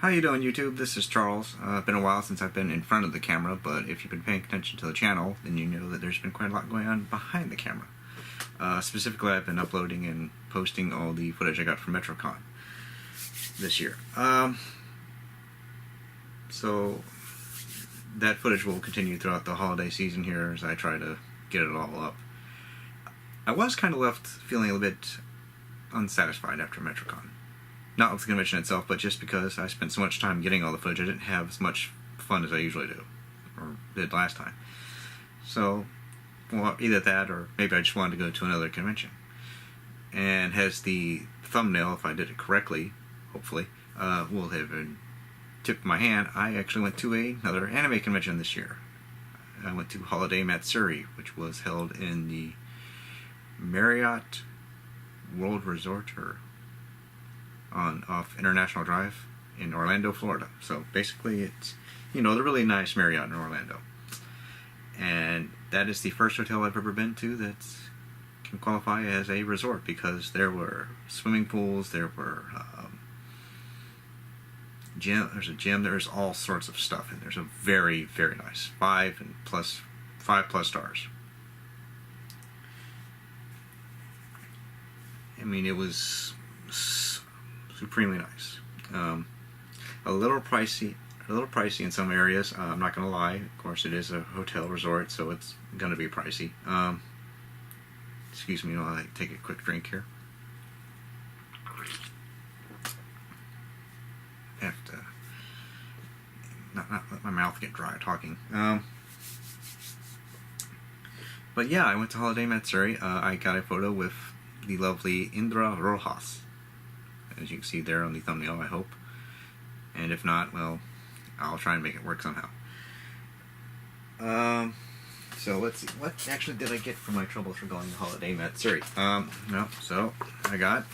How you doing, YouTube? This is Charles. Been a while since I've been in front of the camera, but if you've been paying attention to the channel, then you know that there's been quite a lot going on behind the camera. Specifically, I've been uploading and posting all the footage I got from MetroCon this year. So that footage will continue throughout the holiday season here as I try to get it all up. I was kind of left feeling a little bit unsatisfied after MetroCon. Not with the convention itself, but just because I spent so much time getting all the footage, I didn't have as much fun as I usually do, or did last time. So, well, either that, or maybe I just wanted to go to another convention. And as the thumbnail, if I did it correctly, hopefully, will have been tipped of my hand, I actually went to another anime convention this year. I went to Holiday Matsuri, which was held in the Marriott World Resort, or off International Drive in Orlando, Florida. So basically it's, the really nice Marriott in Orlando. And that is the first hotel I've ever been to that can qualify as a resort, because there were swimming pools, there were there's a gym, there's all sorts of stuff, and there's a very, very nice 5+ stars. I mean, it was supremely nice. A little pricey in some areas. I'm not gonna lie. Of course, it is a hotel resort, so it's gonna be pricey. Excuse me while I take a quick drink here. I have to not let my mouth get dry talking. But yeah, I went to Holiday Matsuri. I got a photo with the lovely Indra Rojas, as you can see there on the thumbnail, I hope. And if not, well, I'll try and make it work somehow. So let's see, what actually did I get for my troubles for going to Holiday Matsuri? So I got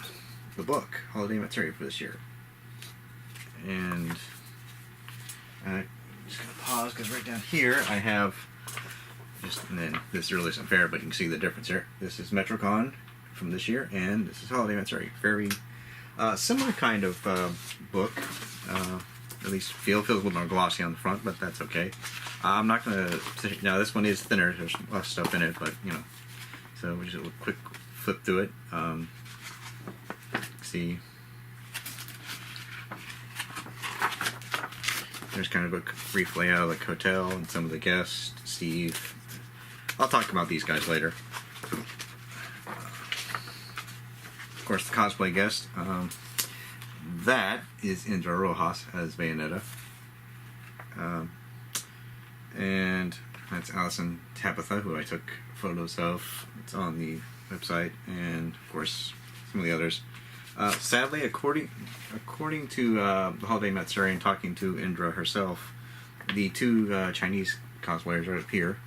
the book, Holiday Matsuri, for this year. And I'm just going to pause, because right down here I have, and then this really isn't fair, but you can see the difference here. This is MetroCon from this year, and this is Holiday Matsuri. Very similar kind of book, at least feels a little more glossy on the front, but that's okay. I'm not going to, now this one is thinner, there's less stuff in it, but so we just do a quick flip through it. See, there's kind of a brief layout of the hotel and some of the guests. Steve, I'll talk about these guys later. Of course, the cosplay guest. That is Indra Rojas as Bayonetta. And that's Allison Tabitha, who I took photos of. It's on the website, and of course some of the others. Sadly, according to the Holiday Matsuri and talking to Indra herself, the two Chinese cosplayers right up here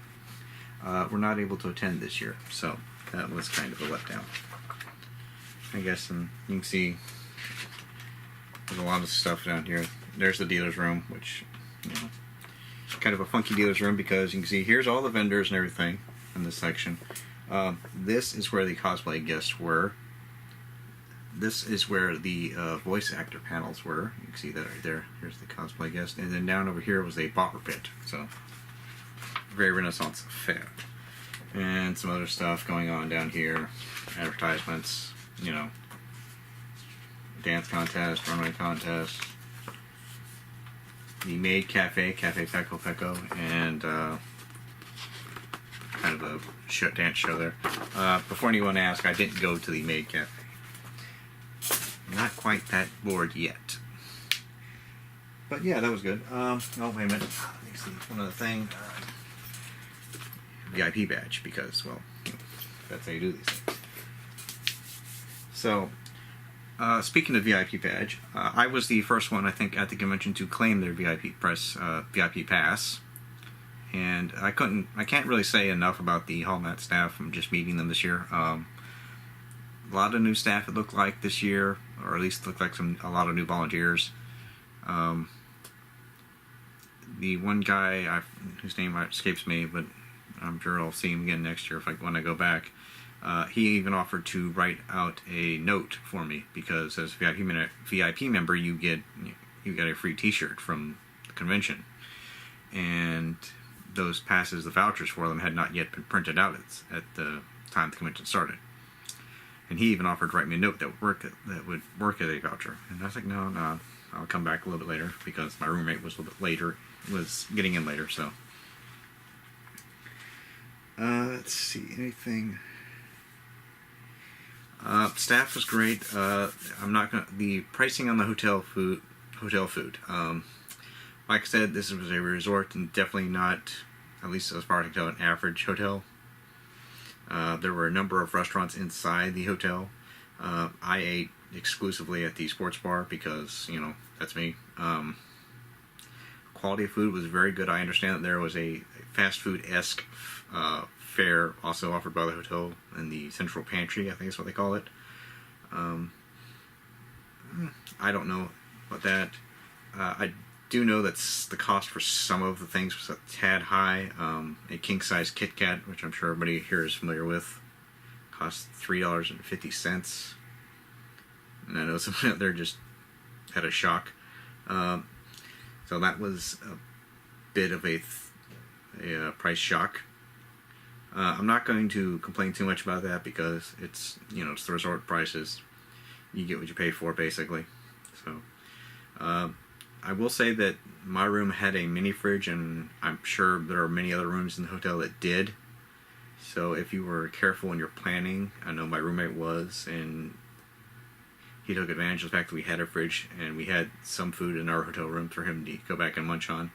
were not able to attend this year, so that was kind of a letdown. I guess, and you can see there's a lot of stuff down here. There's the dealer's room, which, kind of a funky dealer's room, because you can see here's all the vendors and everything in this section. This is where the cosplay guests were. This is where the voice actor panels were. You can see that right there. Here's the cosplay guest. And then down over here was a bopper pit. So, very Renaissance fair. And some other stuff going on down here. Advertisements, dance contest, runway contest. The Maid Cafe, Cafe Peco Peco, and kind of a dance show there. Before anyone asks, I didn't go to the Maid Cafe. Not quite that bored yet. But yeah, that was good. Oh, wait a minute. Let me see. One other thing. VIP badge, because, well, that's how you do these things. So, speaking of VIP badge, I was the first one, I think, at the convention to claim their VIP pass. And I can't really say enough about the Hallmat staff from just meeting them this year. A lot of new staff, it looked like, this year, or at least looked like a lot of new volunteers. The one guy, whose name escapes me, but I'm sure I'll see him again next year when I go back. He even offered to write out a note for me, because as a VIP member you get you got a free T-shirt from the convention, and those passes, the vouchers for them, had not yet been printed out at the time the convention started. And he even offered to write me a note that would work as a voucher. And I was like, no, I'll come back a little bit later, because my roommate was a little bit later, was getting in later. So let's see, anything. Staff was great. The pricing on the hotel food. Like I said, this was a resort and definitely not, at least as far as I can tell, an average hotel. There were a number of restaurants inside the hotel. I ate exclusively at the sports bar because, that's me. Quality of food was very good. I understand that there was a fast food-esque fare also offered by the hotel in the central pantry, I think is what they call it. I don't know about that. I do know that the cost for some of the things was a tad high. A king-size Kit Kat, which I'm sure everybody here is familiar with, cost $3.50. And I know some out there just had a shock. So that was a bit of a price shock. I'm not going to complain too much about that because it's the resort prices. You get what you pay for, basically. So I will say that my room had a mini fridge, and I'm sure there are many other rooms in the hotel that did. So if you were careful in your planning, I know my roommate was, and he took advantage of the fact that we had a fridge and we had some food in our hotel room for him to go back and munch on.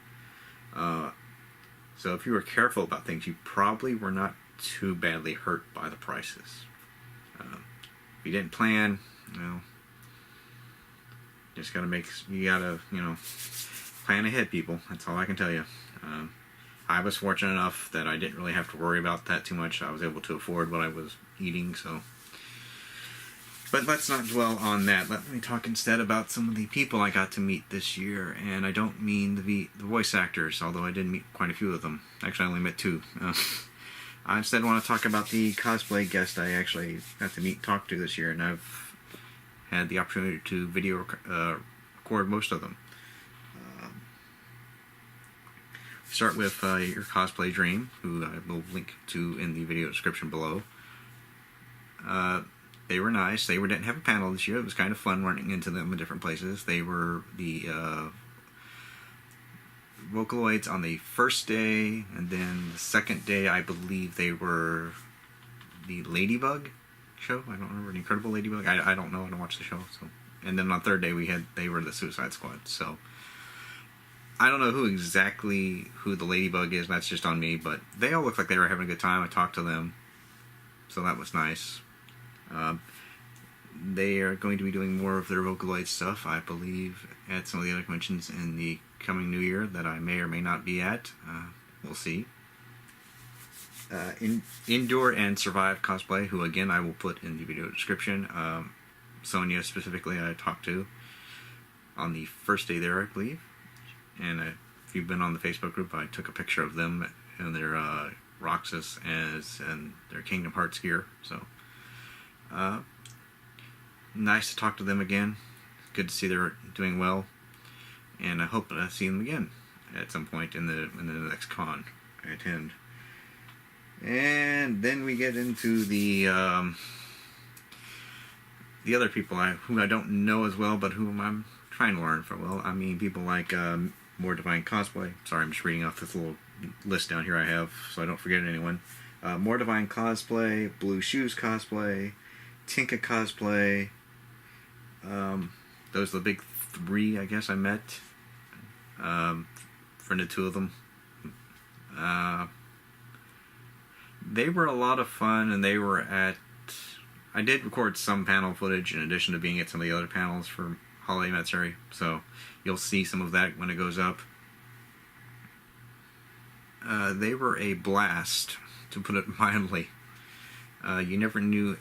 So if you were careful about things, you probably were not too badly hurt by the prices. If you didn't plan, just you gotta plan ahead, people. That's all I can tell you. I was fortunate enough that I didn't really have to worry about that too much. I was able to afford what I was eating, so. But let's not dwell on that. Let me talk instead about some of the people I got to meet this year. And I don't mean the voice actors, although I did meet quite a few of them. Actually, I only met 2. I instead want to talk about the cosplay guest I actually got to meet and talk to this year. And I've had the opportunity to video record most of them. Start with your cosplay dream, who I will link to in the video description below. They were nice. They didn't have a panel this year. It was kind of fun running into them in different places. They were the Vocaloids on the first day, and then the second day, I believe they were the Ladybug show. I don't remember, the Incredible Ladybug. I don't know. I don't watch the show. So, and then on the third day, they were the Suicide Squad. So I don't know who the Ladybug is. That's just on me. But they all looked like they were having a good time. I talked to them, so that was nice. They are going to be doing more of their Vocaloid stuff, I believe, at some of the other conventions in the coming new year that I may or may not be at. We'll see. Endure and Survive Cosplay, who again I will put in the video description. Sonia specifically I talked to on the first day there, I believe. And if you've been on the Facebook group, I took a picture of them in their Roxas and their Kingdom Hearts gear. So nice to talk to them again. Good to see they're doing well, and I hope that I see them again at some point in the next con I attend. And then we get into the other people who I don't know as well, but whom I'm trying to learn from. Well, I mean people like More Divine Cosplay. Sorry, I'm just reading off this little list down here I have so I don't forget anyone. More Divine Cosplay, Blue Shoes Cosplay, Tinka Cosplay. Those are the big 3, I guess, I met. Friended 2 of them. They were a lot of fun, and they were I did record some panel footage in addition to being at some of the other panels for Holiday Matsuri, so you'll see some of that when it goes up. They were a blast, to put it mildly. You never knew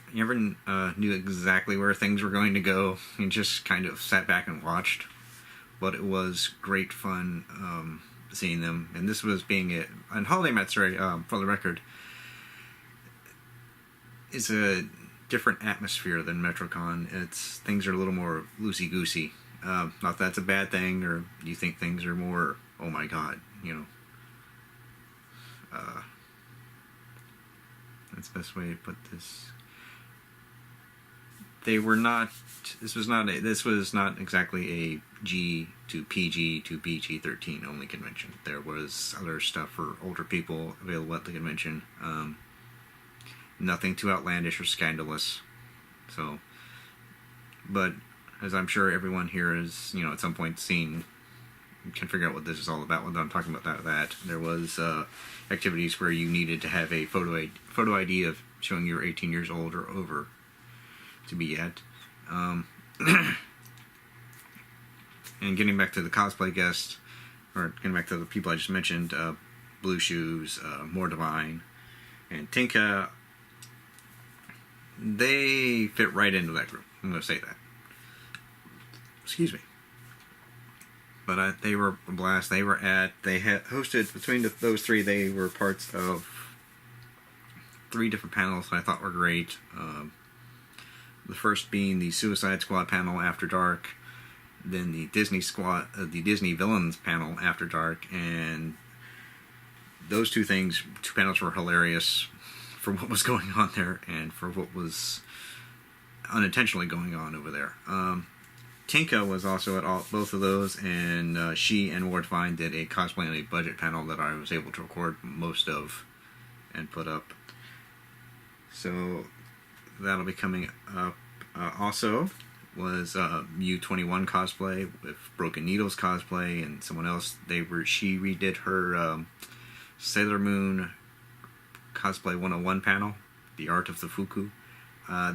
exactly where things were going to go. You just kind of sat back and watched. But it was great fun seeing them. And this was and Holiday Matsuri, for the record, is a different atmosphere than MetroCon. Things are a little more loosey-goosey. Not that that's a bad thing, or you think things are more, oh my god, you know. That's the best way to put this. They were not. This was not exactly a G to PG to PG-13 only convention. There was other stuff for older people available at the convention. Nothing too outlandish or scandalous. So, but as I'm sure everyone here has, you know, at some point seen, can figure out what this is all about when I'm talking about that. There was activities where you needed to have a photo ID of showing you were 18 years old or over to be at. And getting back to the cosplay guest, or getting back to the people I just mentioned, Blue Shoes, More Divine, and Tinka, they fit right into that group. I'm going to say that. Excuse me. But they were a blast. They had hosted, between those three, they were parts of 3 different panels that I thought were great. The first being the Suicide Squad panel After Dark, then the Disney Villains panel After Dark, and those two panels were hilarious for what was going on there and for what was unintentionally going on over there. Tinka was also at both of those, and she and Ward Fine did a cosplay on a budget panel that I was able to record most of and put up. So that'll be coming up. Also was U21 cosplay with Broken Needles cosplay and someone else. She redid her Sailor Moon cosplay 101 panel, The Art of the Fuku.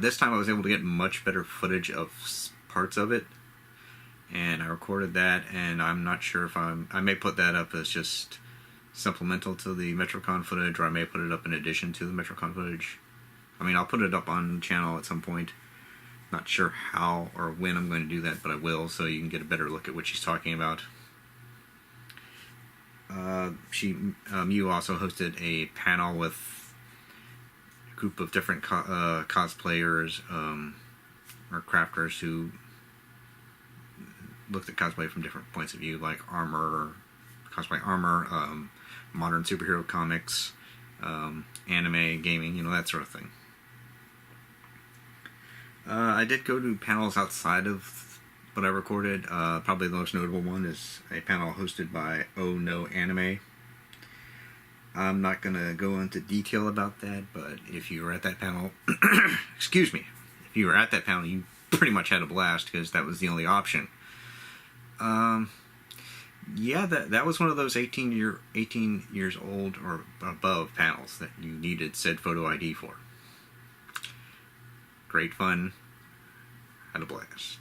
This time I was able to get much better footage of parts of it, and I recorded that, and I'm not sure if I may put that up as just supplemental to the MetroCon footage, or I may put it up in addition to the MetroCon footage. I mean, I'll put it up on the channel at some point. Not sure how or when I'm going to do that, but I will, so you can get a better look at what she's talking about. Mew also hosted a panel with a group of different cosplayers or crafters who looked at cosplay from different points of view, like cosplay armor, modern superhero comics, anime, gaming, you know, that sort of thing. I did go to panels outside of what I recorded. Probably the most notable one is a panel hosted by Oh No Anime. I'm not going to go into detail about that, but if you were at that panel, excuse me, if you were at that panel, you pretty much had a blast because that was the only option. Yeah, that was one of those 18 years old or above panels that you needed said photo ID for. Great fun. Had a blast.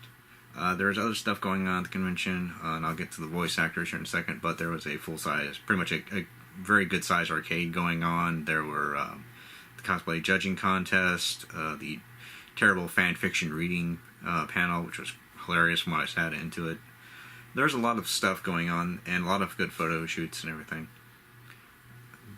There was other stuff going on at the convention, and I'll get to the voice actors here in a second, but there was a full-size, pretty much a very good-size arcade going on. There were the cosplay judging contest, the terrible fan fiction reading panel, which was hilarious when I sat into it. There's a lot of stuff going on, and a lot of good photo shoots and everything.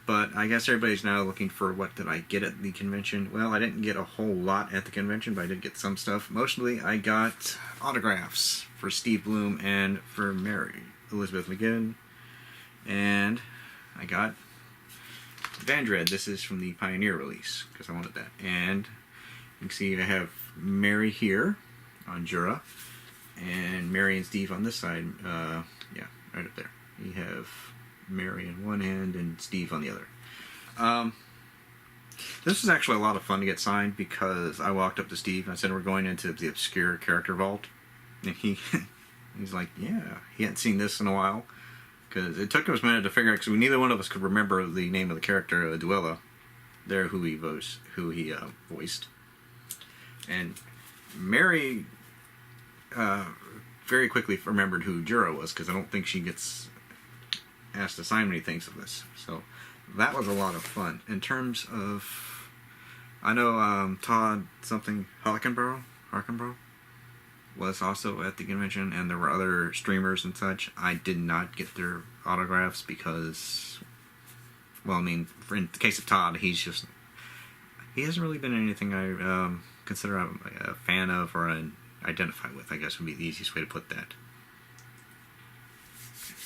But I guess everybody's now looking for what did I get at the convention. Well, I didn't get a whole lot at the convention, but I did get some stuff. Mostly I got autographs for Steve Bloom and for Mary Elizabeth McGinn. And I got Vandred. This is from the Pioneer release, because I wanted that. And you can see I have Mary here on Jura, and Mary and Steve on this side. Yeah, right up there. You have Mary in one hand and Steve on the other. This was actually a lot of fun to get signed, because I walked up to Steve and I said, we're going into the obscure character vault, and he's like, yeah, he hadn't seen this in a while, because it took us a minute to figure out, because neither one of us could remember the name of the character, Duella, there, who he voiced. And Mary very quickly remembered who Jura was, because I don't think she gets asked to sign many things of this. So that was a lot of fun. In terms of, I know Todd something Harkenborough was also at the convention, and there were other streamers and such. I did not get their autographs because, well, I mean, in the case of Todd, he hasn't really been anything I consider a fan of or a identify with, I guess would be the easiest way to put that.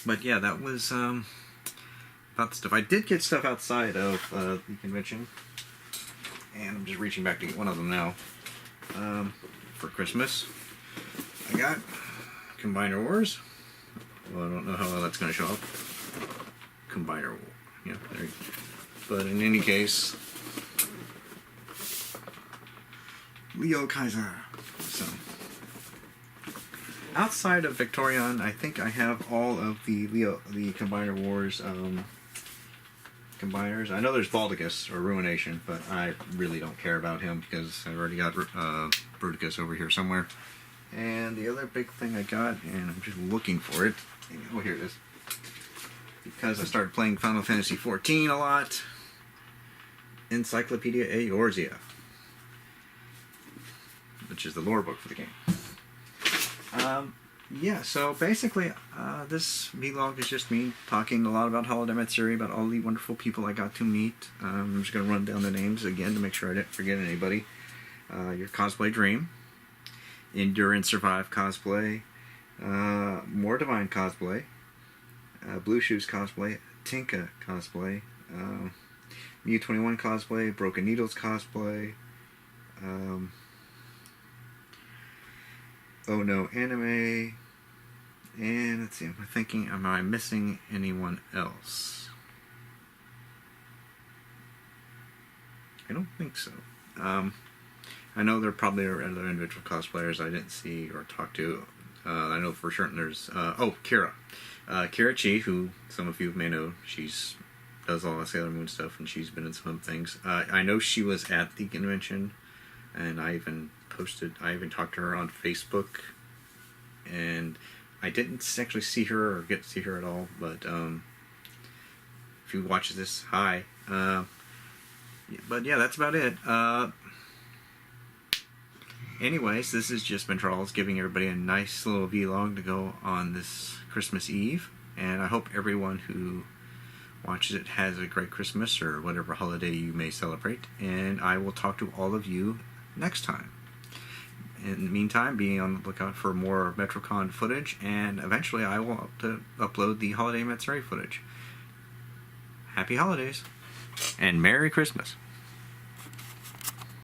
But yeah, that was about the stuff. I did get stuff outside of the convention, and I'm just reaching back to get one of them now. For Christmas, I got Combiner Wars. Well, I don't know how well that's going to show up. Combiner War. Yeah, there you go. But in any case, Leo Kaiser. So, outside of Victorion, I think I have all of the Combiner Wars combiners. I know there's Balticus or Ruination, but I really don't care about him because I've already got Bruticus over here somewhere. And the other big thing I got, and I'm just looking for it. Oh, here it is. Because I started playing Final Fantasy XIV a lot. Encyclopedia Eorzea, which is the lore book for the game. Yeah, so basically, this vlog is just me talking a lot about Holiday Matsuri, about all the wonderful people I got to meet. I'm just going to run down the names again to make sure I didn't forget anybody. Your Cosplay Dream, Endure and Survive Cosplay, More Divine Cosplay, Blue Shoes Cosplay, Tinka Cosplay, Mew21 Cosplay, Broken Needles Cosplay, Oh No Anime, and let's see, I'm thinking, am I missing anyone else? I don't think so. I know there probably are other individual cosplayers I didn't see or talk to. I know for certain there's, Kira. Kira Chi, who some of you may know, does all the Sailor Moon stuff, and she's been in some things. I know she was at the convention, and I even talked to her on Facebook, and I didn't actually see her or get to see her at all, but if you watch this, hi. But yeah, that's about it. Anyways, this has just been Charles giving everybody a nice little vlog to go on this Christmas Eve, and I hope everyone who watches it has a great Christmas or whatever holiday you may celebrate, and I will talk to all of you next time. In the meantime, be on the lookout for more MetroCon footage, and eventually I will upload the Holiday Matsuri footage. Happy holidays, and Merry Christmas.